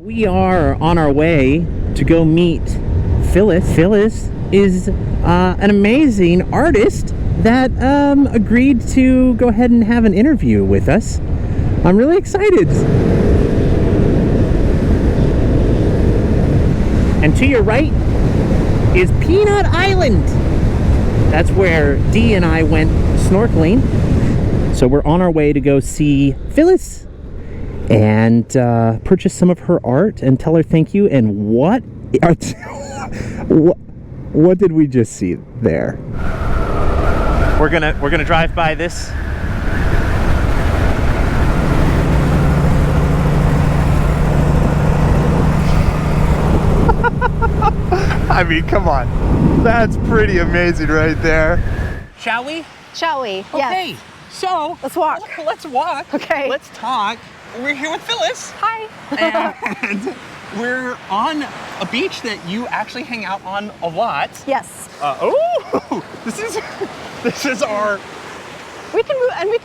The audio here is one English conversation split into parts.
We are on our way to go meet Phyllis. Phyllis is an amazing artist that agreed to go ahead and have an interview with us. I'm really excited. And to your right is Peanut Island. That's where Dee and I went snorkeling. So we're on our way to go see Phyllis and purchase some of her art and tell her thank you. And what did we just see there? We're gonna drive by this. I mean, come on. That's pretty amazing right there. Shall we? Shall we? Okay. Yes. So let's walk. Let's walk. Okay. Let's talk. We're here with Phyllis. Hi. And we're on a beach that you actually hang out on a lot. Yes. This is our. We can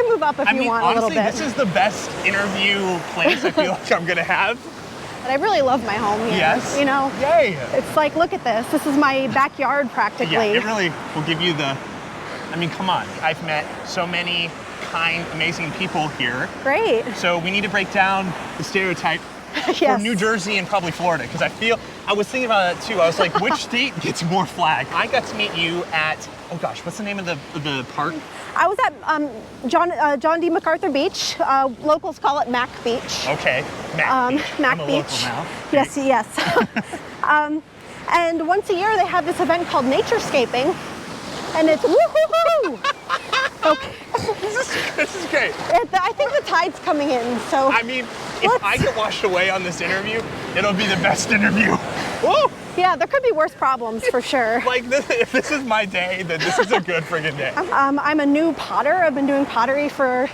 move up if you want, honestly, a little bit. This is the best interview place I feel like I'm gonna have. But I really love my home here. Yes. You know. Yay. It's like, look at this. This is my backyard practically. Yeah, it really will give you the. I mean, come on. I've met so many kind, amazing people here. Great. So we need to break down the stereotype Yes. for New Jersey and probably Florida, because I was thinking about it too. I was like, which state gets more flag? I got to meet you at, oh gosh, what's the name of the park? I was at John D. MacArthur Beach. Locals call it Mac Beach. Okay, Mac Beach. Mac I'm a Beach. local now. Yes, yes. And once a year they have this event called Naturescaping, and it's woo-hoo-hoo! Okay. This is great. I think the tide's coming in, so. I mean, if I get washed away on this interview, it'll be the best interview. Woo! Yeah, there could be worse problems for sure. Like, if this is my day, then this is a good friggin' day. I'm a new potter. I've been doing pottery for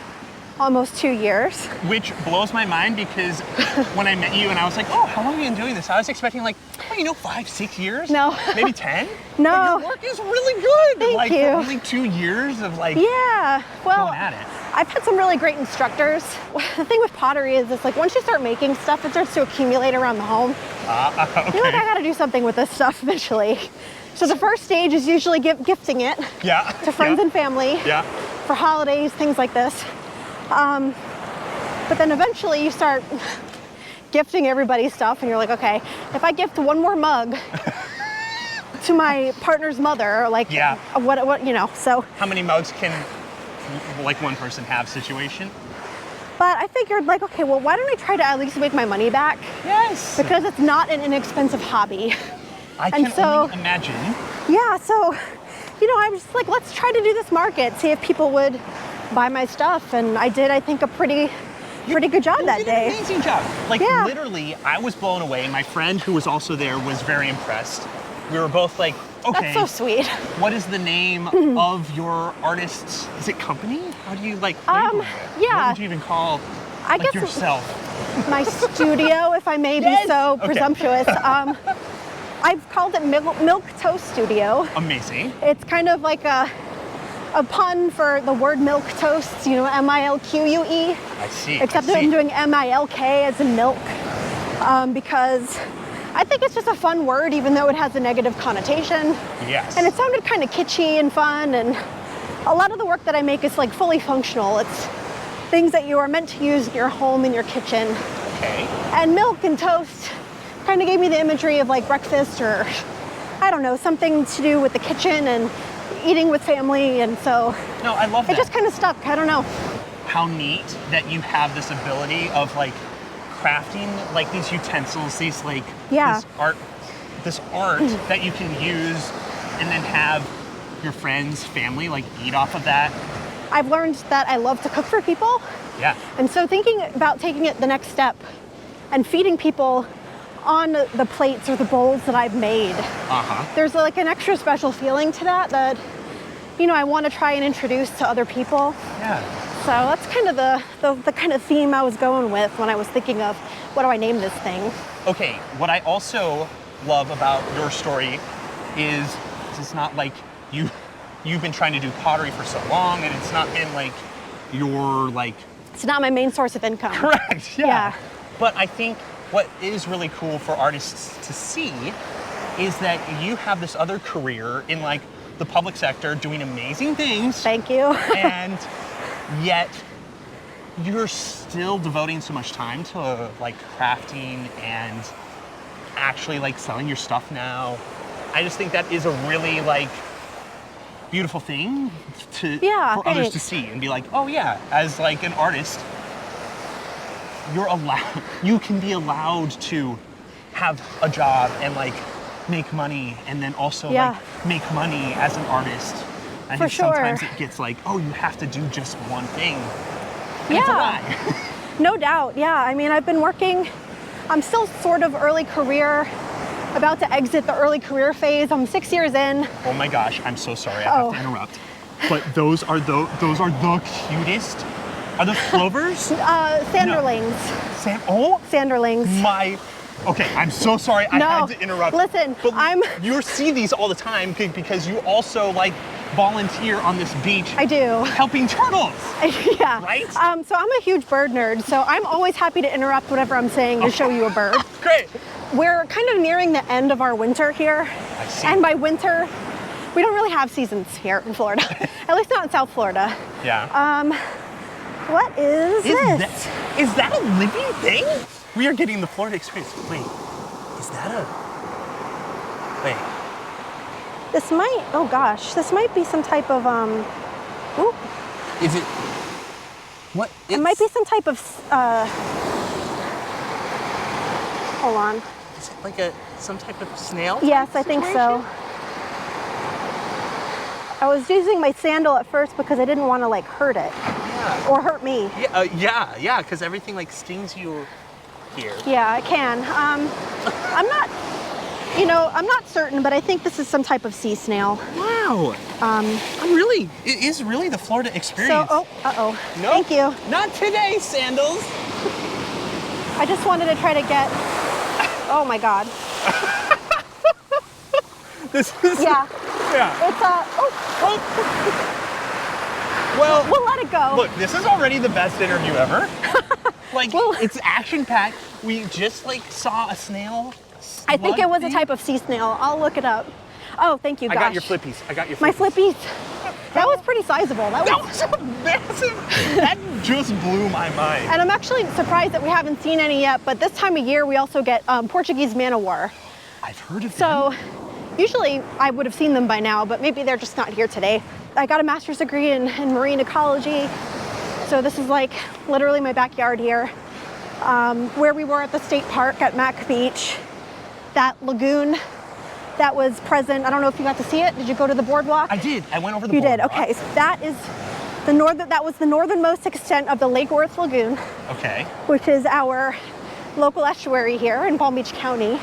almost 2 years. Which blows my mind, because when I met you and I was like, oh, how long have you been doing this? I was expecting 5, 6 years? No. Maybe 10? No. But your work is really good. Thank you. For only 2 years of Yeah, well, going at it. I've had some really great instructors. The thing with pottery is it's like once you start making stuff, it starts to accumulate around the home. Okay. You're like, I gotta do something with this stuff eventually. So the first stage is usually gifting it to friends and family for holidays, things like this. But then eventually you start gifting everybody stuff and you're like, okay, if I gift one more mug to my partner's mother, what, so. How many mugs can one person have situation? But I figured okay, well, why don't I try to at least make my money back? Yes. Because it's not an inexpensive hobby. I can only imagine. Yeah, so, I was just like, let's try to do this market, see if people would buy my stuff. And I did, I think, a pretty good job that day. You did an amazing job. Literally, I was blown away. My friend who was also there was very impressed. We were both like, okay. That's so sweet. What is the name of your artist's, is it company? How do you label it? Yeah. What would you even call I guess yourself? My studio, if I may be so presumptuous. I've called it Milktoast Studio. Amazing. It's kind of like a pun for the word milk toast, M-I-L-Q-U-E. I see. Except I'm doing M-I-L-K as in milk, because I think it's just a fun word, even though it has a negative connotation. Yes. And it sounded kind of kitschy and fun, and a lot of the work that I make is fully functional. It's things that you are meant to use in your home, in your kitchen. Okay. And milk and toast kind of gave me the imagery of breakfast, or I don't know, something to do with the kitchen and eating with family, and so. No, I love that. It just kind of stuck, I don't know. How neat that you have this ability of crafting these utensils, these this art that you can use and then have your friends, family eat off of that. I've learned that I love to cook for people. Yeah. And so thinking about taking it the next step and feeding people on the plates or the bowls that I've made. There's an extra special feeling to that I want to try and introduce to other people. Yeah. So that's kind of the kind of theme I was going with when I was thinking of what do I name this thing. Okay, what I also love about your story is it's not you've been trying to do pottery for so long, and it's not been your It's not my main source of income. Correct. Yeah. But I think what is really cool for artists to see is that you have this other career in like the public sector doing amazing things. Thank you. And yet you're still devoting so much time to like crafting and actually like selling your stuff now. I just think that is a really like beautiful thing for others to see and be like, oh yeah, as like an artist, you can be allowed to have a job and like make money and then also like make money as an artist. I think sometimes it gets like, oh, you have to do just one thing. And it's a lie. No doubt, yeah. I mean, I've been working, I'm still sort of early career, about to exit the early career phase. I'm 6 years in. Oh my gosh, I'm so sorry, I have to interrupt. But those are the cutest. Are those plovers? Sanderlings. No. Sanderlings. Okay, I'm so sorry. I had to interrupt. Listen, but you see these all the time because you also like volunteer on this beach. I do. Helping turtles. Yeah. Right? So I'm a huge bird nerd, so I'm always happy to interrupt whatever I'm saying to show you a bird. Great. We're kind of nearing the end of our winter here. I see. And by winter, we don't really have seasons here in Florida. At least not in South Florida. Yeah. What is this? Is that a living thing? We are getting the Florida experience. Wait, is that wait. This might be some type of, ooh. Is it, what? It might be some type of, hold on. Is it like some type of snail? Yes, I think so. I was using my sandal at first because I didn't want to like hurt it. Yeah. Or hurt me. Yeah, because everything like stings you here. Yeah, I can. I'm not certain, but I think this is some type of sea snail. Wow. It is really the Florida experience. So, Nope. Thank you. Not today, Sandals. I just wanted to try to get, oh my God. This is. Yeah. Yeah. It's Well, we'll let it go. Look, this is already the best interview ever. Like, it's action-packed. We just like saw a snail. I think it was a type of sea snail. I'll look it up. Oh, thank you, gosh. I got your flippies. My flippies. That was pretty sizable. That was a massive. That just blew my mind. And I'm actually surprised that we haven't seen any yet, but this time of year we also get Portuguese man-o-war. I've heard of them. So usually I would have seen them by now, but maybe they're just not here today. I got a master's degree in marine ecology. So this is like literally my backyard here. Where we were at the state park at Mac Beach, that lagoon that was present. I don't know if you got to see it. Did you go to the boardwalk? I did. I went over the boardwalk. You did. Okay. So that was the northernmost extent of the Lake Worth Lagoon. Okay. Which is our local estuary here in Palm Beach County.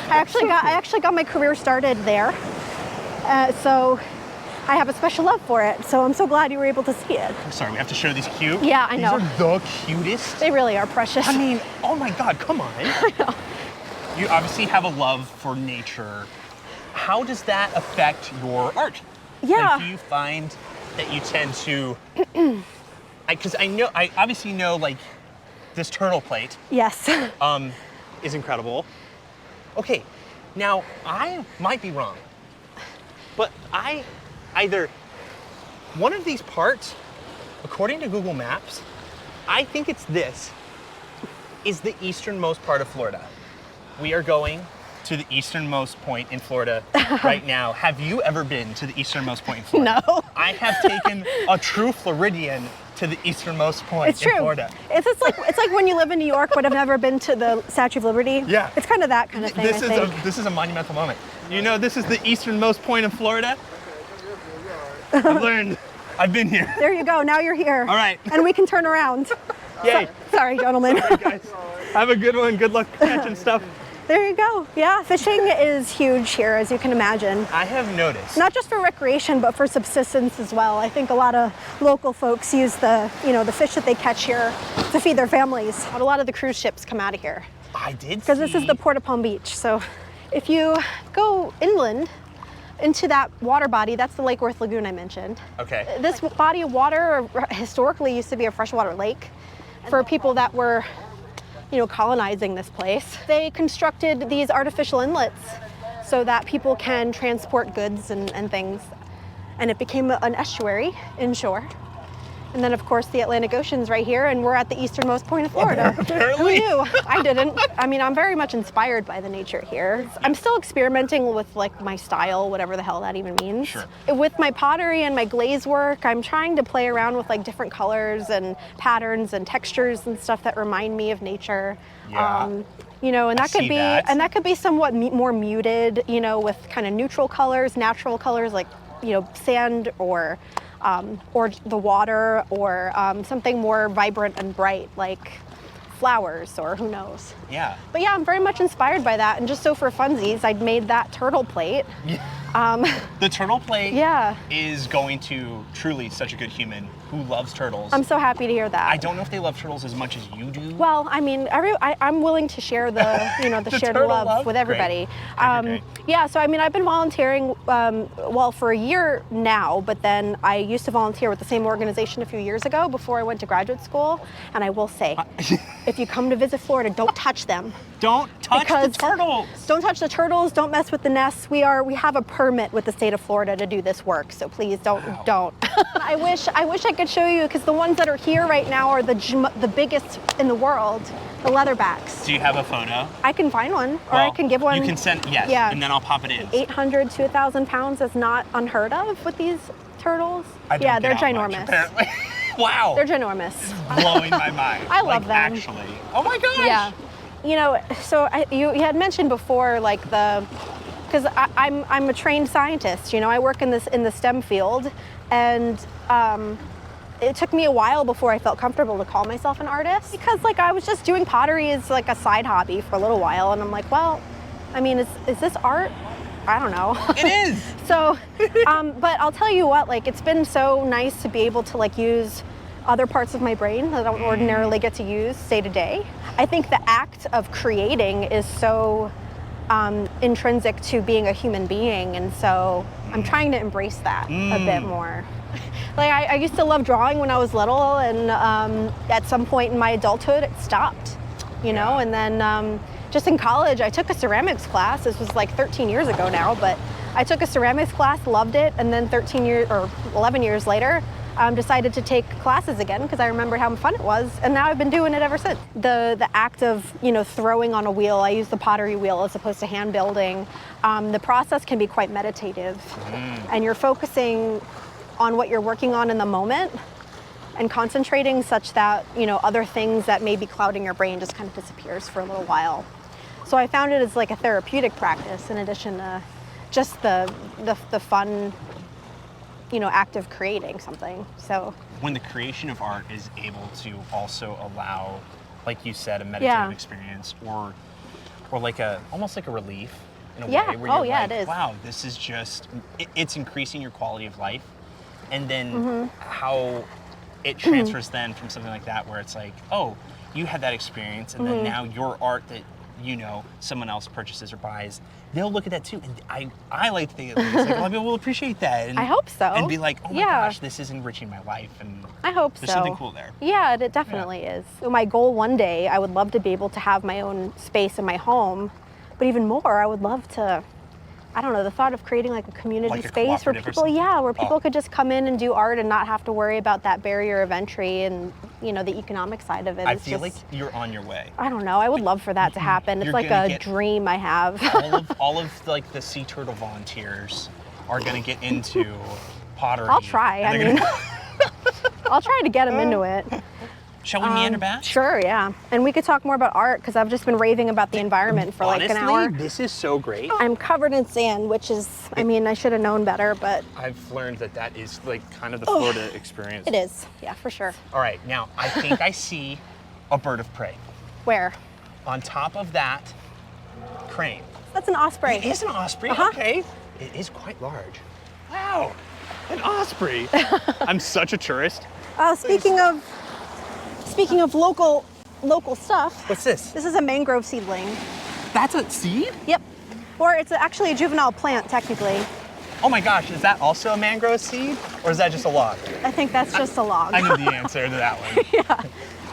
I actually got my career started there. So I have a special love for it. So I'm so glad you were able to see it. I'm sorry, we have to show these cute. Yeah, I know. These are the cutest. They really are precious. I mean, oh my God, come on. I know. You obviously have a love for nature. How does that affect your art? Yeah. Like, do you find that you tend to, because I obviously know like this turtle plate. Yes. Is incredible. Okay, now I might be wrong, but either one of these parts, according to Google Maps, I think it's this, is the easternmost part of Florida. We are going to the easternmost point in Florida right now. Have you ever been to the easternmost point in Florida? No. I have taken a true Floridian to the easternmost point in Florida. It's like when you live in New York but have never been to the Statue of Liberty. Yeah. It's kind of that kind of thing, This is a monumental moment. You know, this is the easternmost point of Florida. I've learned. I've been here. There you go. Now you're here. All right. And we can turn around. Yay. Sorry, gentlemen. Sorry, guys. Have a good one. Good luck catching stuff. There you go. Yeah, fishing is huge here, as you can imagine. I have noticed. Not just for recreation, but for subsistence as well. I think a lot of local folks use the fish that they catch here to feed their families. A lot of the cruise ships come out of here. I did because this is the Port of Palm Beach. So if you go inland into that water body, that's the Lake Worth Lagoon I mentioned. Okay. This body of water historically used to be a freshwater lake for people that were colonizing this place. They constructed these artificial inlets so that people can transport goods and things. And it became an estuary inshore. And then, of course, the Atlantic Ocean's right here, and we're at the easternmost point of Florida. Apparently. Who knew? I didn't. I mean, I'm very much inspired by the nature here. I'm still experimenting with like my style, whatever the hell that even means. Sure. With my pottery and my glaze work, I'm trying to play around with like different colors and patterns and textures and stuff that remind me of nature. Yeah. And that could be somewhat more muted, with kind of neutral colors, natural colors like, sand or the water, or something more vibrant and bright like flowers, or who knows. Yeah. But yeah, I'm very much inspired by that. And just so for funsies, I'd made that turtle plate. The turtle plate Yeah. is going to truly such a good human who loves turtles. I'm so happy to hear that. I don't know if they love turtles as much as you do. Well, I mean, I'm willing to share the share the turtle love with everybody. Great. Yeah, so I mean, I've been volunteering, for a year now, but then I used to volunteer with the same organization a few years ago before I went to graduate school. And I will say, if you come to visit Florida, don't touch them. Don't touch the Because- turtles. Don't touch the turtles. Don't mess with the nests. We have a permit with the state of Florida to do this work, so please don't. I wish I could show you, because the ones that are here right now are the biggest in the world, the leatherbacks. Do you have a photo? I can find one, or I can give one. You can send, yes, Yeah. and then I'll pop it in. 800 to 1,000 pounds is not unheard of with these turtles. I don't Yeah, get they're out much, ginormous. apparently. Wow. They're ginormous. Blowing my mind. I love them. Actually. Oh my gosh. Yeah. So you had mentioned before, like because I'm a trained scientist. I work in the STEM field, and it took me a while before I felt comfortable to call myself an artist, because like I was just doing pottery as like a side hobby for a little while, and I'm like, well, I mean, is this art? I don't know. It is. So, but I'll tell you what, like, it's been so nice to be able to like use other parts of my brain that I don't ordinarily get to use day to day. I think the act of creating is so intrinsic to being a human being, and so I'm trying to embrace that a bit more. Like I used to love drawing when I was little, and at some point in my adulthood it stopped, and then just in college I took a ceramics class. This was like 13 years ago now, but I took a ceramics class, loved it, and then 11 years later decided to take classes again because I remembered how fun it was, and now I've been doing it ever since. The act of throwing on a wheel, I use the pottery wheel as opposed to hand building. The process can be quite meditative, and you're focusing on what you're working on in the moment and concentrating such that other things that may be clouding your brain just kind of disappears for a little while. So I found it as like a therapeutic practice in addition to just the fun act of creating something. So when the creation of art is able to also allow, like you said, a meditative experience, or like almost like a relief in a way, where you're it is. Wow, this is just, it's increasing your quality of life. And then how it transfers then from something like that, where it's like, oh, you had that experience, and then now your art that someone else purchases or buys, they'll look at that too. And I like to think it's like, a lot of people will appreciate that. And, I hope so. And be like, oh my gosh, this is enriching my life. And I hope there's so. something cool there. Yeah, it definitely is. So my goal one day, I would love to be able to have my own space in my home, but even more, I would love to, I don't know, the thought of creating like a community Like a space where cooperative or people, something? where people could just come in and do art and not have to worry about that barrier of entry and the economic side of it. I It's feel just, like you're on your way. I don't know. I would love for that to happen. It's You're like gonna a get dream I have. all of like the sea turtle volunteers are gonna get into pottery. I'll try. and I they're mean, gonna- I'll try to get them into it. Shall we meander back? Sure, yeah. And we could talk more about art because I've just been raving about the environment for like an hour. Honestly, this is so great. I'm covered in sand, which is, I mean, I should have known better, but I've learned that is like kind of the Florida experience. it is. Yeah, for sure. All right, now I think I see a bird of prey. Where? On top of that crane. That's an osprey. It is an osprey, okay. It is quite large. Wow, an osprey. I'm such a tourist. Speaking of local stuff, What's this? this is a mangrove seedling. That's a seed? Yep. Or it's actually a juvenile plant, technically. Oh my gosh, is that also a mangrove seed? Or is that just a log? I think that's just a log. I know the answer to that one.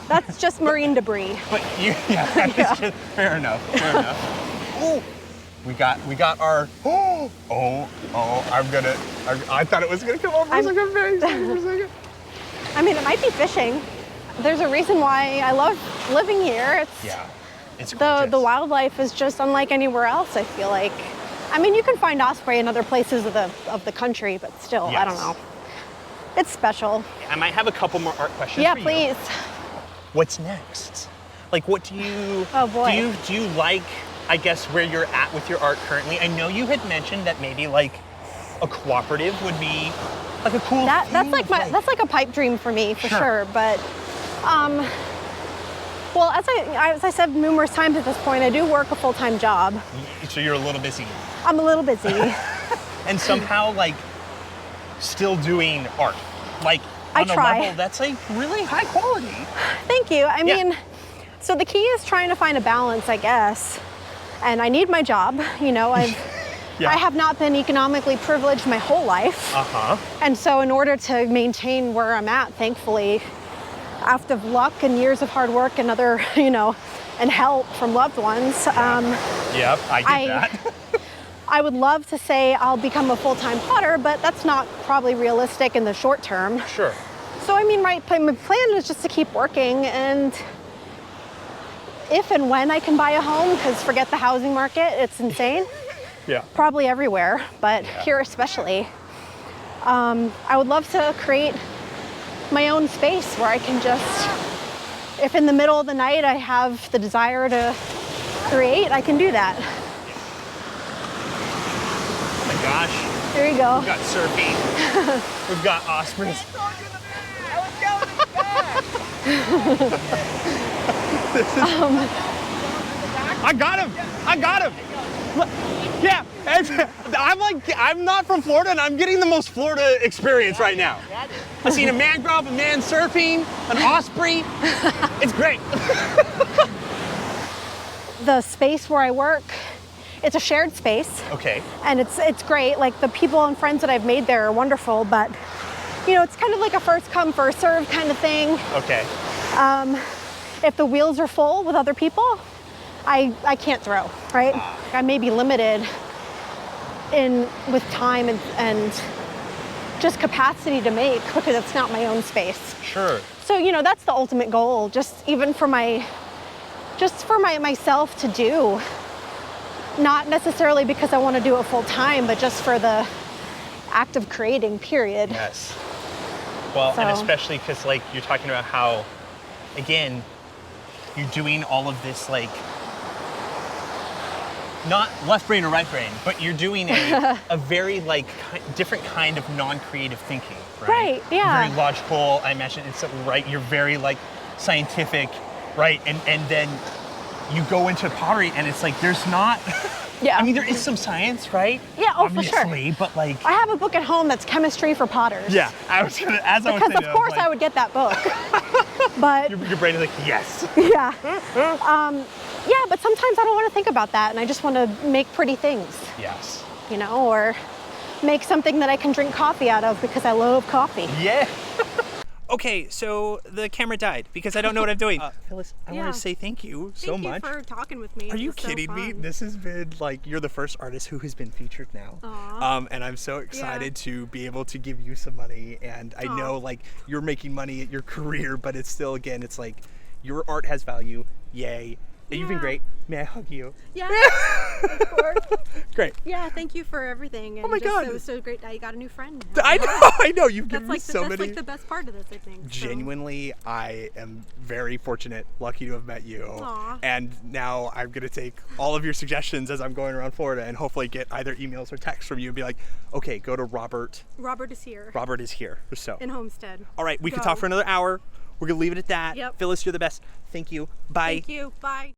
That's just marine debris. But fair enough. Fair enough. Ooh, we got our. I thought it was gonna come over. I'm very excited for a second. I mean, it might be fishing. There's a reason why I love living here. It's the wildlife is just unlike anywhere else, I feel like. I mean, you can find osprey in other places of the country, but still, I don't know. It's special. I might have a couple more art questions. Yeah, for you. please. What's next? Like, what do you? Oh boy. Do you like? I guess where you're at with your art currently. I know you had mentioned that maybe like a cooperative would be like a cool. That's like a pipe dream for me for sure. But, well, as I said numerous times at this point, I do work a full-time job. So you're a little busy. I'm a little busy. And somehow like still doing art, like on a level that's like really high quality. Thank you. I mean, so the key is trying to find a balance, I guess. And I need my job. You know, I have not been economically privileged my whole life. And so in order to maintain where I'm at, thankfully, after luck and years of hard work and other, and help from loved ones. Yep, I get that. I would love to say I'll become a full-time potter, but that's not probably realistic in the short term. Sure. So I mean, my plan is just to keep working, and if and when I can buy a home, because forget the housing market, it's insane. Probably everywhere, but here especially. I would love to create my own space where I can just, if in the middle of the night I have the desire to create, I can do that. Oh my gosh. There you go. We've got surfing. We've got ospreys. I got him. Yeah, I'm not from Florida, and I'm getting the most Florida experience right now. I've seen a mangrove, a man surfing, an osprey. It's great. The space where I work, it's a shared space. Okay. And it's great. Like the people and friends that I've made there are wonderful, but it's kind of like a first come, first serve kind of thing. Okay. If the wheels are full with other people, I can't throw, right? I may be limited with time and just capacity to make because it's not my own space. Sure. So, that's the ultimate goal, just even for myself to do. Not necessarily because I want to do it full time, but just for the act of creating, period. Yes. Well, and especially because you're talking about how, again, you're doing all of this not left brain or right brain, but you're doing a very different kind of non-creative thinking, right? Right, yeah. Very logical, I imagine it's right. You're very scientific, right? And then you go into pottery and it's there's not, I mean, there is some science, right? Yeah, obviously, for sure. But I have a book at home that's chemistry for potters. Yeah, because of course I would get that book. But your brain is yes. Yeah. Yeah, but sometimes I don't want to think about that, and I just want to make pretty things. Yes. Or make something that I can drink coffee out of because I love coffee. Yeah. Okay, so the camera died because I don't know what I'm doing. Phyllis, I want to say thank you so much. Thank you for talking with me. Are you kidding me? This has been you're the first artist who has been featured now. Aww. And I'm so excited to be able to give you some money. And I know you're making money at your career, but it's still, again, it's your art has value. Yay. You've been great. May I hug you? Yeah, of course. Great. Yeah, thank you for everything. And oh my God. It was so great that you got a new friend. I know. You've given me so many. That's the best part of this, I think. Genuinely, I am very fortunate, lucky to have met you. Aww. And now I'm going to take all of your suggestions as I'm going around Florida and hopefully get either emails or texts from you and be okay, go to Robert. Robert is here. Robert is here. So. In Homestead. All right, we could talk for another hour. We're going to leave it at that. Yep. Phyllis, you're the best. Thank you. Bye. Thank you. Bye.